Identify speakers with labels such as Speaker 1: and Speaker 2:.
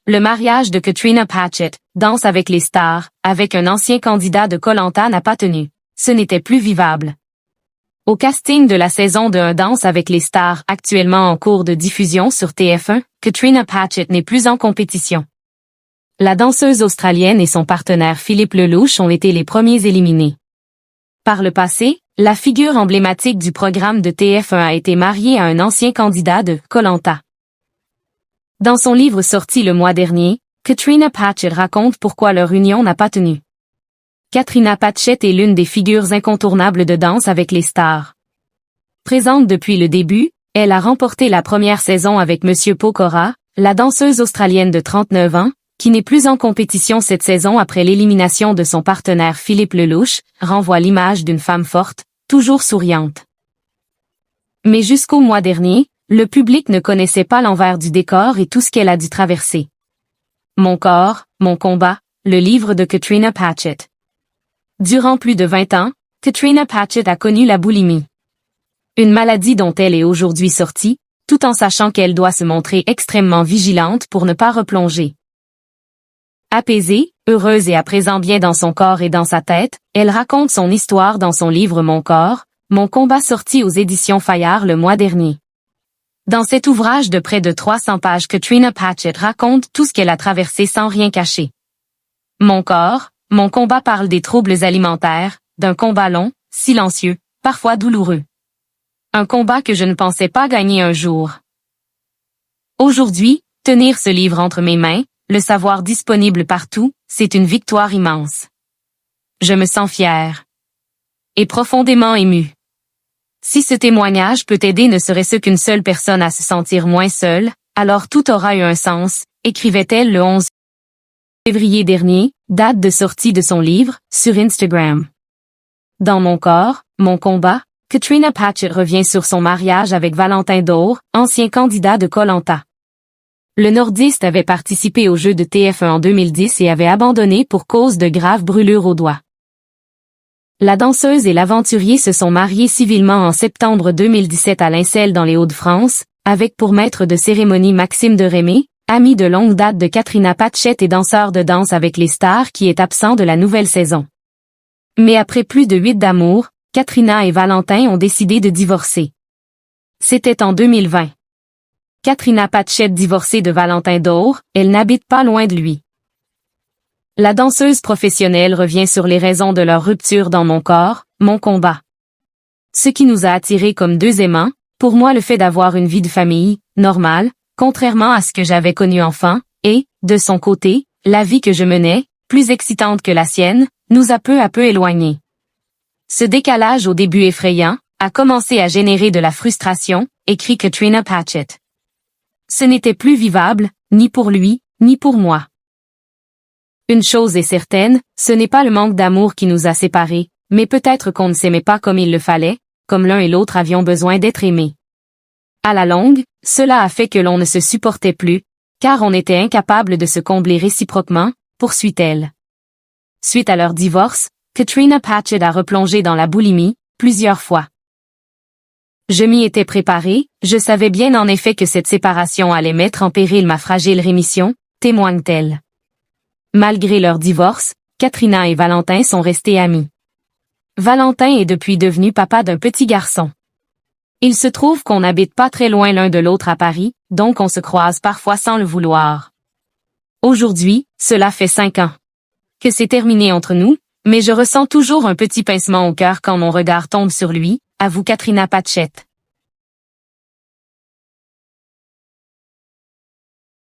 Speaker 1: le mariage de Katrina Patchett, Danse avec les stars, avec un ancien candidat de Koh-Lanta n'a pas tenu. Ce n'était plus vivable. Au casting de la saison de Un Danse avec les stars actuellement en cours de diffusion sur TF1, Katrina Patchett n'est plus en compétition. La danseuse australienne et son partenaire Philippe Lelouch ont été les premiers éliminés. Par le passé, la figure emblématique du programme de TF1 a été mariée à un ancien candidat de Koh-Lanta. Dans son livre sorti le mois dernier, Katrina Patchett raconte pourquoi leur union n'a pas tenu. Katrina Patchett est l'une des figures incontournables de Danse avec les stars. Présente depuis le début, elle a remporté la première saison avec Monsieur Pokora, la danseuse australienne de 39 ans, qui n'est plus en compétition cette saison après l'élimination de son partenaire Philippe Lelouch, renvoie l'image d'une femme forte, toujours souriante. Mais jusqu'au mois dernier, le public ne connaissait pas l'envers du décor et tout ce qu'elle a dû traverser. Mon corps, mon combat, le livre de Katrina Patchett. Durant plus de 20 ans, Katrina Patchett a connu la boulimie. Une maladie dont elle est aujourd'hui sortie, tout en sachant qu'elle doit se montrer extrêmement vigilante pour ne pas replonger. Apaisée, heureuse et à présent bien dans son corps et dans sa tête, elle raconte son histoire dans son livre Mon corps, mon combat sorti aux éditions Fayard le mois dernier. Dans cet ouvrage de près de 300 pages, Katrina Patchett raconte tout ce qu'elle a traversé sans rien cacher. Mon corps, mon combat parle des troubles alimentaires, d'un combat long, silencieux, parfois douloureux. Un combat que je ne pensais pas gagner un jour. Aujourd'hui, tenir ce livre entre mes mains, le savoir disponible partout, c'est une victoire immense. Je me sens fière. Et profondément émue. Si ce témoignage peut aider ne serait-ce qu'une seule personne à se sentir moins seule, alors tout aura eu un sens, écrivait-elle le 11 février dernier, date de sortie de son livre, sur Instagram. Dans Mon corps, mon combat, Katrina Patchett revient sur son mariage avec Valentin Daure, ancien candidat de Koh-Lanta. Le nordiste avait participé aux Jeux de TF1 en 2010 et avait abandonné pour cause de graves brûlures aux doigts. La danseuse et l'aventurier se sont mariés civilement en septembre 2017 à Lincelles dans les Hauts-de-France, avec pour maître de cérémonie Maxime de Rémé, ami de longue date de Katrina Patchett et danseur de Danse avec les stars qui est absent de la nouvelle saison. Mais après plus de 8 d'amour, Katrina et Valentin ont décidé de divorcer. C'était en 2020. Katrina Patchett divorcée de Valentin Daure, elle n'habite pas loin de lui. La danseuse professionnelle revient sur les raisons de leur rupture dans Mon corps, mon combat. Ce qui nous a attirés comme deux aimants, pour moi le fait d'avoir une vie de famille, normale, contrairement à ce que j'avais connu enfant, et, de son côté, la vie que je menais, plus excitante que la sienne, nous a peu à peu éloignés. Ce décalage au début effrayant, a commencé à générer de la frustration, écrit Katrina Patchett. Ce n'était plus vivable, ni pour lui, ni pour moi. Une chose est certaine, ce n'est pas le manque d'amour qui nous a séparés, mais peut-être qu'on ne s'aimait pas comme il le fallait, comme l'un et l'autre avions besoin d'être aimés. À la longue, cela a fait que l'on ne se supportait plus, car on était incapable de se combler réciproquement, poursuit-elle. Suite à leur divorce, Katrina Patchett a replongé dans la boulimie, plusieurs fois. Je m'y étais préparée, je savais bien en effet que cette séparation allait mettre en péril ma fragile rémission, témoigne-t-elle. Malgré leur divorce, Katrina et Valentin sont restés amis. Valentin est depuis devenu papa d'un petit garçon. Il se trouve qu'on n'habite pas très loin l'un de l'autre à Paris, donc on se croise parfois sans le vouloir. Aujourd'hui, cela fait 5 ans que c'est terminé entre nous, mais je ressens toujours un petit pincement au cœur quand mon regard tombe sur lui, avoue Katrina Patchett.